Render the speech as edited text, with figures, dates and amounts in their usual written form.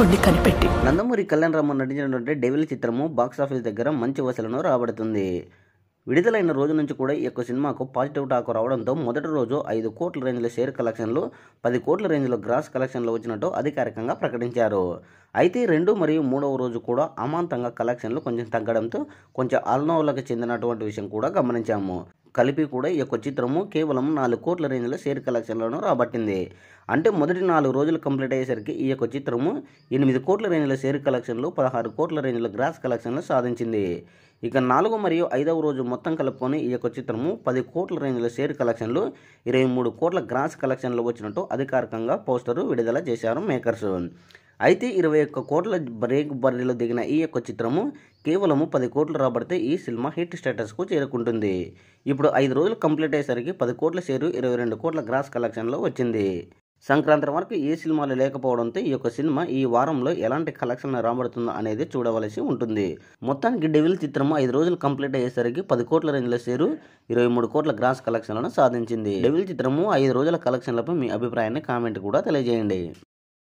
కొన్ని కనిపెట్టి. నందమూరి కళ్యాణ్ రామ్ నటించినటువంటి డెవిల్ చిత్రము బాక్సాఫీస్ దగ్గర మంచి వసూలను రాబడుతుంది. విడుదలైన రోజు నుంచి కూడా ఈ యొక్క సినిమాకు పాజిటివ్ టాక్ రావడంతో మొదటి రోజు 5 కోట్ల రేంజ్లో షేర్ కలెక్షన్లు, 10 కోట్ల రేంజ్లో గ్రాస్ కలెక్షన్లు వచ్చినట్టు అధికారికంగా ప్రకటించారు. అయితే 2 మరియు 3వ రోజు కూడా అమాంతంగా కలెక్షన్లు కొంచెం తగ్గడంతో కొంచెం ఆందోళనకు చెందినటువంటి విషయం కూడా గమనించాము. కలిపి కూడా ఈ యొక్క చిత్రము కేవలం 4 కోట్ల రేంజ్లో షేర్ కలెక్షన్లను రాబట్టింది. అంటే మొదటి 4 రోజులు కంప్లీట్ అయ్యేసరికి ఈ యొక్క చిత్రము 8 కోట్ల రేంజ్లో షేర్ కలెక్షన్లు, 16 కోట్ల రేంజ్లో గ్రాస్ కలెక్షన్లు సాధించింది. ఇక 4 మరియు 5వ రోజు మొత్తం కలుపుకొని ఈ యొక్క చిత్రము 10 కోట్ల రేంజ్లో షేర్ కలెక్షన్లు, 23 కోట్ల గ్రాస్ కలెక్షన్లు వచ్చినట్టు అధికారికంగా పోస్టరు విడుదల చేశారు మేకర్స్. అయితే 21 కోట్ల బ్రేక్ బరిలో దిగిన ఈ యొక్క చిత్రము కేవలము 10 కోట్లు రాబడితే ఈ సినిమా హిట్ స్టేటస్కు చేరుకుంటుంది. ఇప్పుడు 5 రోజులు కంప్లీట్ అయ్యేసరికి 10 కోట్ల షేరు, 22 కోట్ల గ్రాస్ కలెక్షన్లో వచ్చింది. సంక్రాంతి వరకు ఏ సినిమాలు లేకపోవడంతో ఈ యొక్క సినిమా ఈ వారంలో ఎలాంటి కలెక్షన్ రాబడుతుందో అనేది చూడవలసి ఉంటుంది. మొత్తానికి డెవిల్ చిత్రము 5 రోజులు కంప్లీట్ అయ్యేసరికి 10 కోట్ల రేంజ్ల షేరు, 23 కోట్ల గ్రాస్ కలెక్షన్లను సాధించింది. డెవిల్ చిత్రము 5 రోజుల కలెక్షన్లపై మీ అభిప్రాయాన్ని కామెంట్ కూడా తెలియజేయండి.